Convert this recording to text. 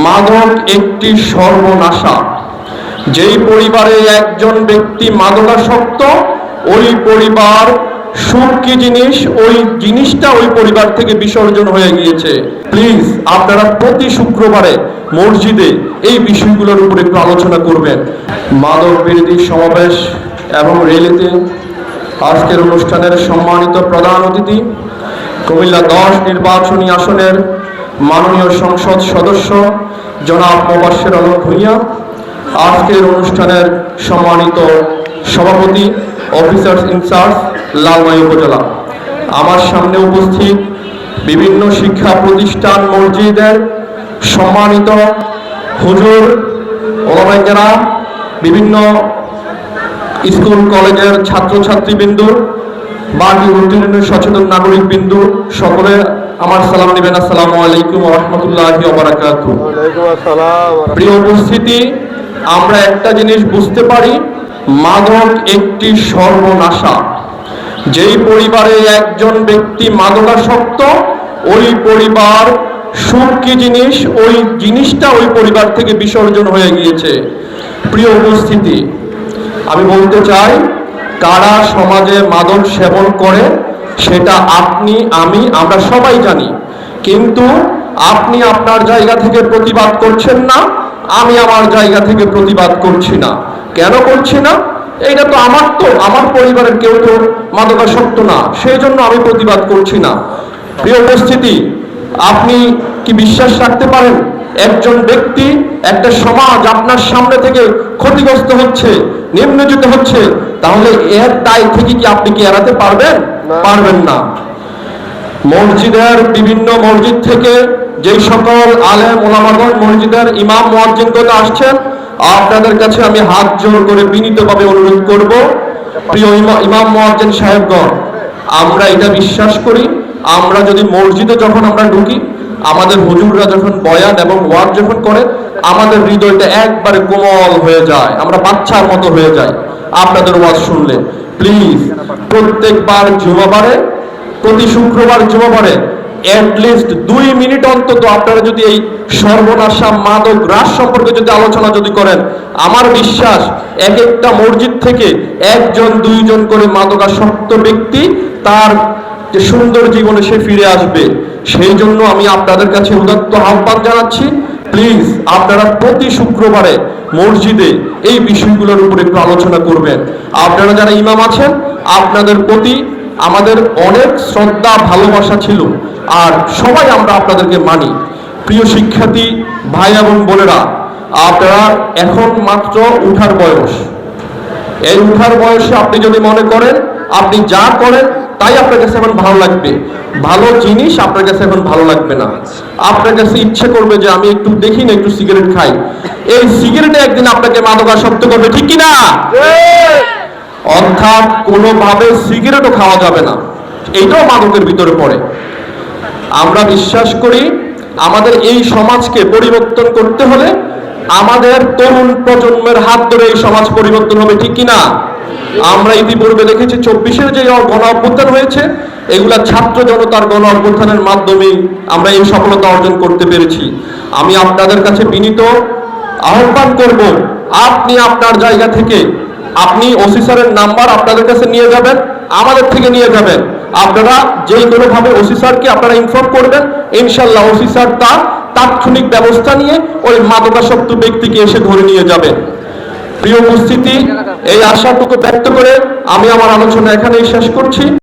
মাদক একটি সর্বনাশা। যেই পরিবারে একজন ব্যক্তি মাদকাসক্ত, ওই পরিবার সুখ কি জিনিস, ওই জিনিসটা ওই পরিবার থেকে বিসর্জন হয়ে গিয়েছে। প্লিজ আপনারা প্রতি শুক্রবারে মসজিদে এই বিষয়গুলোর উপর একটু আলোচনা করবেন। মাদক বিরোধী সমাবেশ এবং র্যালিতে আজকের অনুষ্ঠানের সম্মানিত প্রধান অতিথি কুমিল্লা 10 নির্বাচনী আসনের মাননীয় সংসদ সদস্য জনাব মোবাশ্বের আলম ভূঁইয়া, আজকের অনুষ্ঠানের সম্মানিত সভাপতি অফিসার্স ইনচার্জ লালমাই উপজেলা, আমার সামনে উপস্থিত বিভিন্ন শিক্ষা প্রতিষ্ঠান মসজিদের সম্মানিত হুজুর, ওলামায়ে কেরাম, বিভিন্ন স্কুল কলেজের ছাত্রছাত্রীবৃন্দ, বাকি উত্তীর্ণ সচেতন নাগরিক বিন্দু, সকলে আমার সালাম নেবেন। আসসালামু আলাইকুম ওয়া রাহমাতুল্লাহি ওয়া বারাকাতুহু। প্রিয় উপস্থিতি, আমরা একটা জিনিস বুঝতে পারি, মাদক একটি সর্বনাশা। যেই পরিবারে একজন ব্যক্তি মাদকাসক্ত, ওই পরিবার সুখ কি জিনিস, ওই জিনিসটা ওই পরিবার থেকে বিসর্জন হয়ে গিয়েছে। প্রিয় উপস্থিতি, আমি বলতে চাই, কারা সমাজে মাদক সেবন করে সেটা আপনি, আমি, আমরা সবাই জানি। কিন্তু আপনি আপনার জায়গা থেকে প্রতিবাদ করছেন না, আমি আমার জায়গা থেকে প্রতিবাদ করছি না। কেন করছি না? এইটা তো আমার পরিবারের কেউ তো মাদকাসক্ত না, সেই জন্য আমি প্রতিবাদ করছি না। প্রিয় উপস্থিতি, আপনি কি বিশ্বাস রাখতে পারেন একজন ব্যক্তি, একটা সমাজ আপনার সামনে থেকে ক্ষতিগ্রস্ত হচ্ছে, নিম্নজিত হচ্ছে, তাহলে এর দায় থেকে কি আপনি কি এড়াতে পারবেন? পারবেন না। মসজিদের বিভিন্ন মসজিদ থেকে যেই সকল আলেম ওলামাগণ মসজিদের ইমাম মুয়াজ্জিনগণ আসছেন, আপনাদের কাছে আমি হাত জোর করে বিনীতভাবে অনুরোধ করব, প্রিয় ইমাম মুয়াজ্জিন সাহেবগণ, আমরা এটা বিশ্বাস করি, আমরা যদি মসজিদে যখন আমরা ঢুকি, আমাদের হুজুররা যখন বয়ান এবং ওয়াজ যখন করে, আমাদের হৃদয়টা একবারে কোমল হয়ে যায়, আমরা বাচ্চার মতো হয়ে যাই আপনাদের ওয়াজ শুনলে। প্লিজ প্রত্যেকবার জুমাবারে, প্রতি শুক্রবার জুমাবারে অ্যাটলিস্ট 2 মিনিট অন্তত আপনারা যদি এই সর্বনাশা মাদক গ্রাস সম্পর্কে যদি আলোচনা যদি করেন, আমার বিশ্বাস এক একটা মসজিদ থেকে 1-2 করে মাদকাসক্ত ব্যক্তি তার যে সুন্দর জীবনে সে ফিরে আসবে। সেই জন্য আমি আপনাদের কাছে উদাত্ত আহ্বান জানাচ্ছি, প্লিজ আপনারা প্রতি শুক্রবারে মসজিদে এই বিষয়গুলোর উপর একটু আলোচনা করবেন। আপনারা যারা ইমাম আছেন, আপনাদের প্রতি আমাদের অনেক শ্রদ্ধা ভালোবাসা ছিল, আর সবাই আমরা আপনাদেরকে মানি। প্রিয় শিক্ষার্থী ভাই এবং বোনেরা, আপনারা এখন মাত্র উঠার বয়স। এই উঠার বয়সে আপনি যদি মনে করেন আপনি যা করেন তাই আপনার কাছে এখন ভালো লাগবে, ভালো জিনিস আপনার কাছে এখন ভালো লাগবে না। আপনার কাছে ইচ্ছে করবে যে আমি একটু দেখি না, একটু সিগারেট খাই। এই সিগারেটে একদিন আপনাকে মাদকাসক্ত করবে, ঠিক কিনা? অর্থাৎ কোনোভাবে সিগারেটও খাওয়া যাবে না, এইটাও মাদকের ভিতরে পড়ে। আমরা বিশ্বাস করি আমাদের এই সমাজকে পরিবর্তন করতে হলে আমাদের তরুণ প্রজন্মের হাত ধরে এই সমাজ পরিবর্তন হবে, ঠিক কিনা? আমরা ইতিপূর্বে দেখেছি 24-এর যে গণ অভ্যুত্থান হয়েছে, এগুলা ছাত্র জনতার গণ অভ্যুত্থানের মাধ্যমে আমরা এই সফলতা অর্জন করতে পেরেছি। আমি আপনাদের কাছে বিনীত আহ্বান করব, আপনি আপনার জায়গা থেকে আপনি ওসি স্যারের নাম্বার আপনাদের কাছে নিয়ে যাবেন, আমাদের থেকে নিয়ে যাবেন। আপনারা যেই কোনোভাবে ওসি স্যারকে আপনারা ইনফর্ম করবেন, ইনশাল্লাহ ওসি স্যার তার তাৎক্ষণিক ব্যবস্থা নিয়ে ওই মাদকাসক্ত ব্যক্তিকে এসে ধরে নিয়ে যাবেন। প্রিয় উপস্থিতি, এই আশাটুকু ব্যক্ত করে আমি আমার আলোচনা এখানেই শেষ করছি।